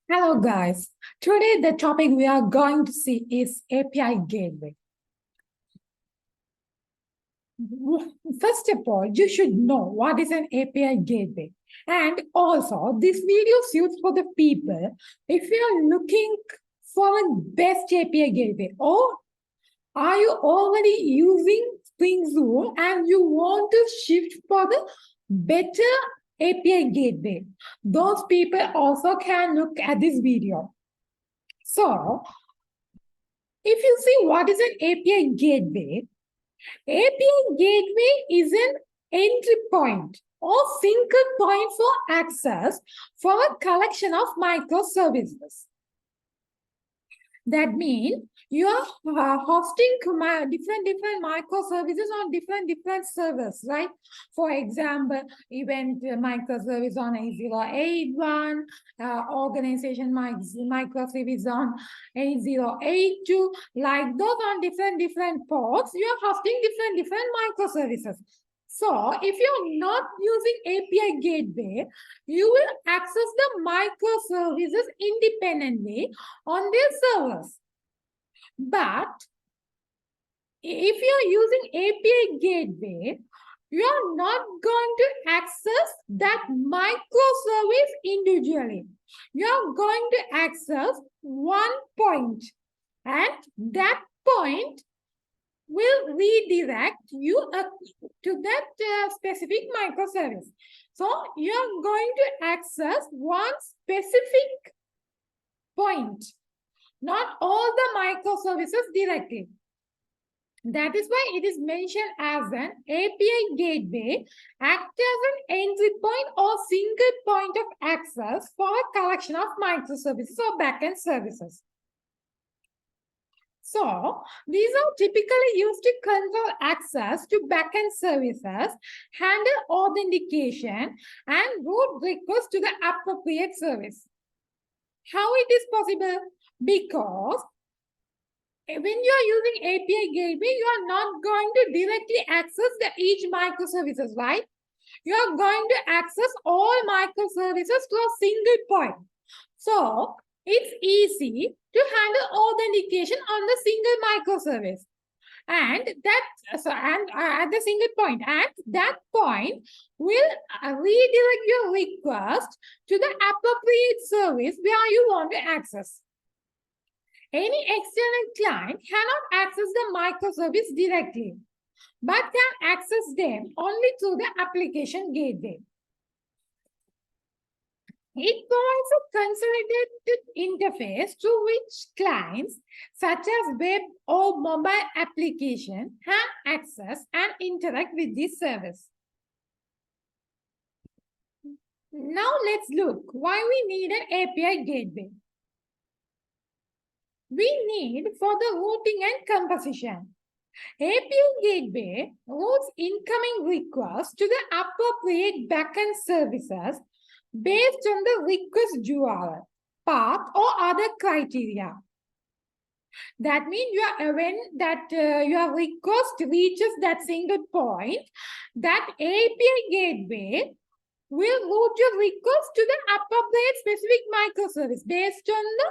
Hello guys, today the topic we are going to see is API gateway. First of all, you should know what is an API gateway. And also, this video suits for the people if you are looking for a best API gateway, or are you already using Spring Zuul and you want to shift for the better API gateway. Those people also can look at this video. So, if you see what is an API gateway, API gateway is an entry point or single point for access for a collection of microservices. That means you are hosting different microservices on different servers, right? For example, event microservice on A081, organization microservice on A082, like those on different ports, you are hosting different microservices. So if you're not using API gateway, you will access the microservices independently on their servers. But if you're using API gateway, you're not going to access that microservice individually. You're going to access one point, and that point will redirect you to that specific microservice. So you're going to access one specific point, not all the microservices directly. That is why it is mentioned as an API gateway, act as an entry point or single point of access for a collection of microservices or backend services. So, these are typically used to control access to backend services, handle authentication, and route requests to the appropriate service. How it is possible? Because when you are using API gateway, you are not going to directly access each microservices, right? You are going to access all microservices to a single point. So, it's easy to handle authentication on the single microservice. And at the single point, at that point will redirect your request to the appropriate service where you want to access. Any external client cannot access the microservice directly, but can access them only through the application gateway. It provides a consolidated interface through which clients, such as web or mobile application, have access and interact with this service. Now let's look why we need an API gateway. We need for the routing and composition. API gateway routes incoming requests to the appropriate backend services based on the request URL, path, or other criteria. That means your request reaches that single point, that API gateway will route your request to the appropriate specific microservice based on the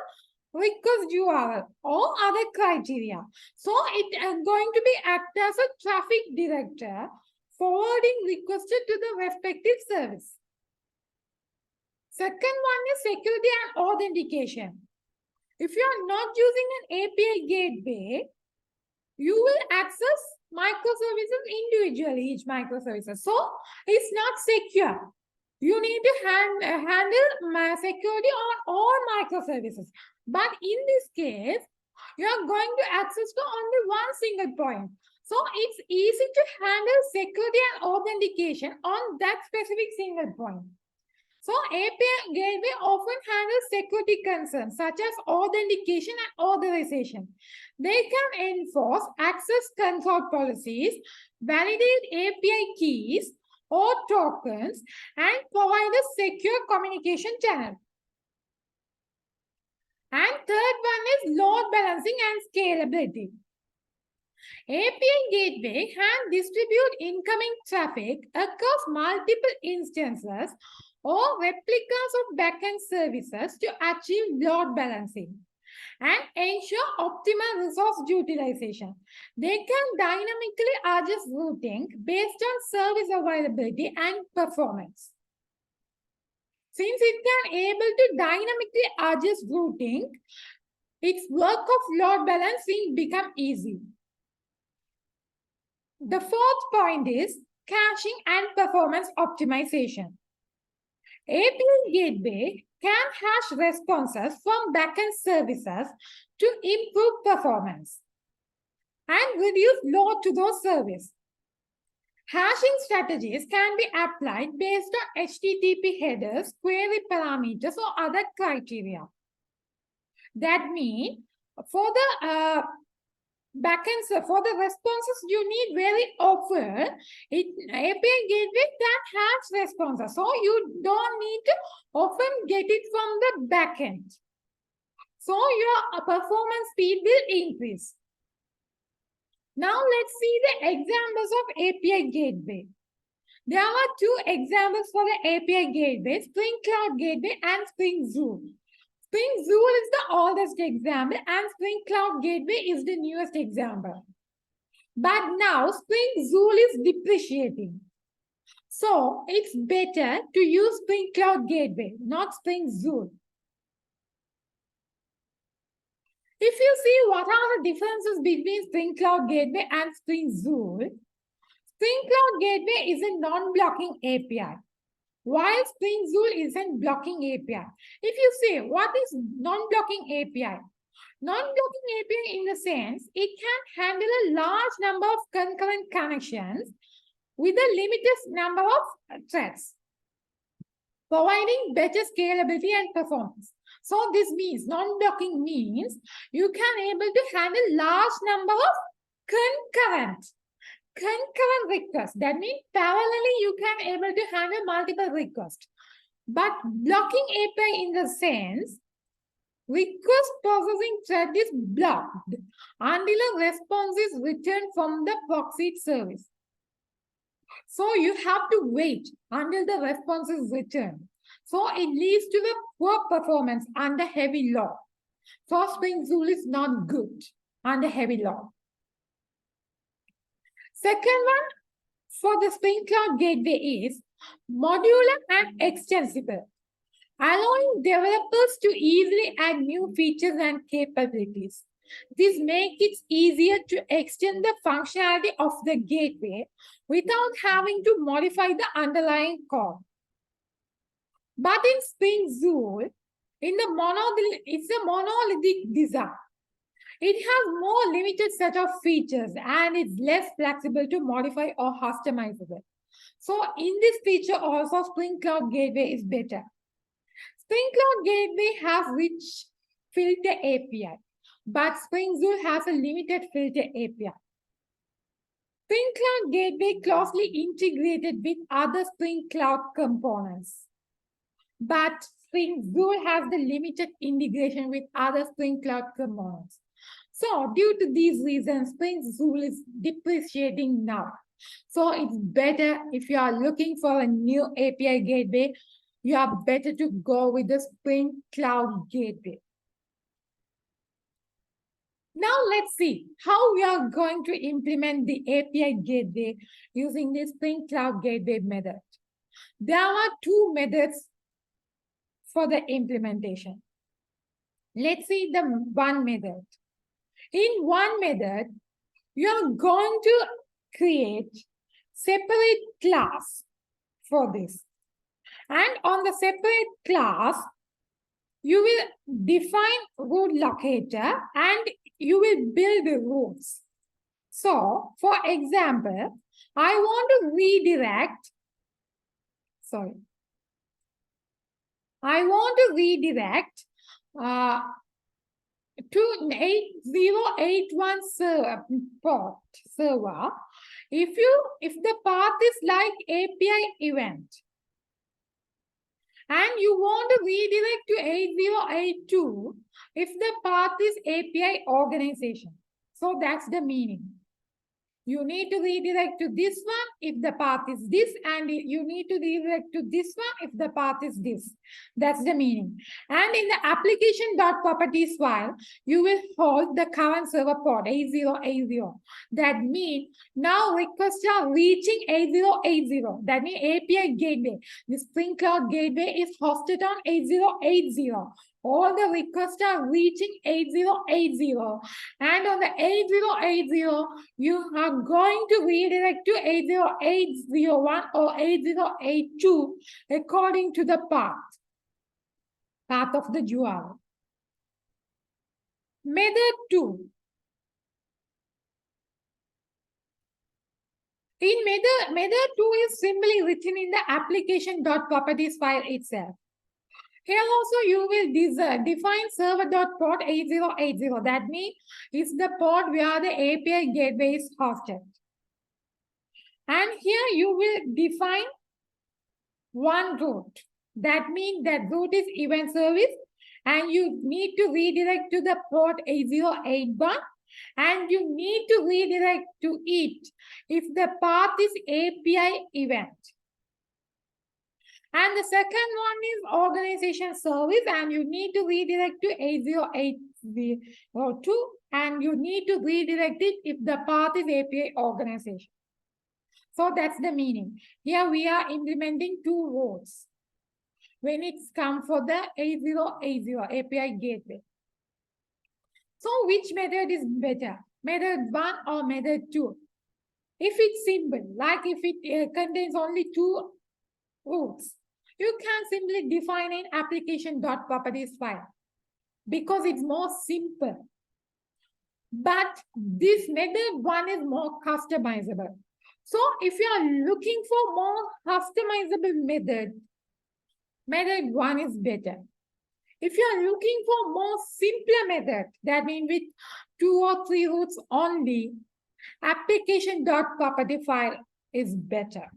request URL or other criteria. So it is going to be act as a traffic director forwarding requested to the respective service. Second one is security and authentication. If you are not using an API gateway, you will access microservices individually, each microservices. So it's not secure. You need to handle security on all microservices. But in this case, you are going to access to only one single point. So it's easy to handle security and authentication on that specific single point. So API gateway often handles security concerns such as authentication and authorization. They can enforce access control policies, validate API keys or tokens, and provide a secure communication channel. And third one is load balancing and scalability. API gateway can distribute incoming traffic across multiple instances or replicas of backend services to achieve load balancing and ensure optimal resource utilization. They can dynamically adjust routing based on service availability and performance. Since it can able to dynamically adjust routing, its work of load balancing become easy. The fourth point is caching and performance optimization. API Gateway can hash responses from backend services to improve performance and reduce load to those services. Hashing strategies can be applied based on HTTP headers, query parameters, or other criteria. That means for the backend, for the responses you need very often, API Gateway can hash responses. So you don't need to often get it from the backend. So your performance speed will increase. Now let's see the examples of API Gateway. There are two examples for the API Gateway, Spring Cloud Gateway and Spring Zuul. Spring Zuul is the oldest example and Spring Cloud Gateway is the newest example. But now Spring Zuul is depreciating. So it's better to use Spring Cloud Gateway, not Spring Zuul. If you see what are the differences between Spring Cloud Gateway and Spring Zuul, Spring Cloud Gateway is a non-blocking API, while Spring Zuul isn't blocking API. If you say what is non-blocking API? Non-blocking API in the sense it can handle a large number of concurrent connections with a limited number of threads, providing better scalability and performance. So this means non-blocking means you can able to handle large number of concurrent requests. That means parallelly you can able to handle multiple requests. But blocking API in the sense request processing thread is blocked until a response is returned from the proxy service. So you have to wait until the response is returned. So it leads to the poor performance under heavy load. So Spring Zuul is not good under heavy load. Second one for the Spring Cloud Gateway is modular and extensible, allowing developers to easily add new features and capabilities. This makes it easier to extend the functionality of the gateway without having to modify the underlying code. But in Spring Zuul, it's a monolithic design. It has more limited set of features and it's less flexible to modify or customizable. So in this feature also Spring Cloud Gateway is better. Spring Cloud Gateway has rich filter API, but Spring Zuul has a limited filter API. Spring Cloud Gateway closely integrated with other Spring Cloud components, but Spring Zuul has the limited integration with other Spring Cloud components. So due to these reasons, Spring Zuul is depreciating now. So it's better if you are looking for a new API gateway, you are better to go with the Spring Cloud Gateway. Now let's see how we are going to implement the API gateway using the Spring Cloud Gateway method. There are two methods for the implementation. Let's see the one method. In one method, you are going to create separate class for this. And on the separate class, you will define route locator and you will build the routes. So, for example, I want to redirect to 8081 port server if the path is like API event and you want to redirect to 8082 if the path is API organization. So that's the meaning. You need to redirect to this one if the path is this, and you need to redirect to this one if the path is this. That's the meaning. And in the application.properties file, you will hold the current server port 8080. That means now requests are reaching 8080. That means API gateway. The Spring Cloud gateway is hosted on 8080. All the requests are reaching 8080. And on the 8080, you are going to redirect to 80801 or 8082 according to the path of the URL. Method 2. In method 2 is simply written in the application.properties file itself. Here also you will define server.port 8080. That means it's the port where the API gateway is hosted. And here you will define one route. That means that route is event service, and you need to redirect to the port 8081, and you need to redirect to it if the path is API event. And the second one is organization service, and you need to redirect to 80802, and you need to redirect it if the path is API organization. So that's the meaning. Here we are implementing two routes when it's come for the 8080 API gateway. So which method is better? Method 1 or method 2? If it's simple, like if it contains only two routes, you can simply define an application.properties file because it's more simple. But this method 1 is more customizable. So if you are looking for more customizable method, method 1 is better. If you are looking for more simpler method, that means with 2 or 3 routes only, application.property file is better.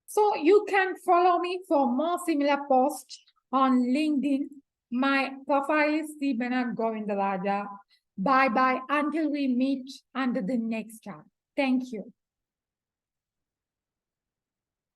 So you can follow me for more similar posts on LinkedIn. My profile is Sibana Govindaraja. Bye-bye until we meet under the next time. Thank you.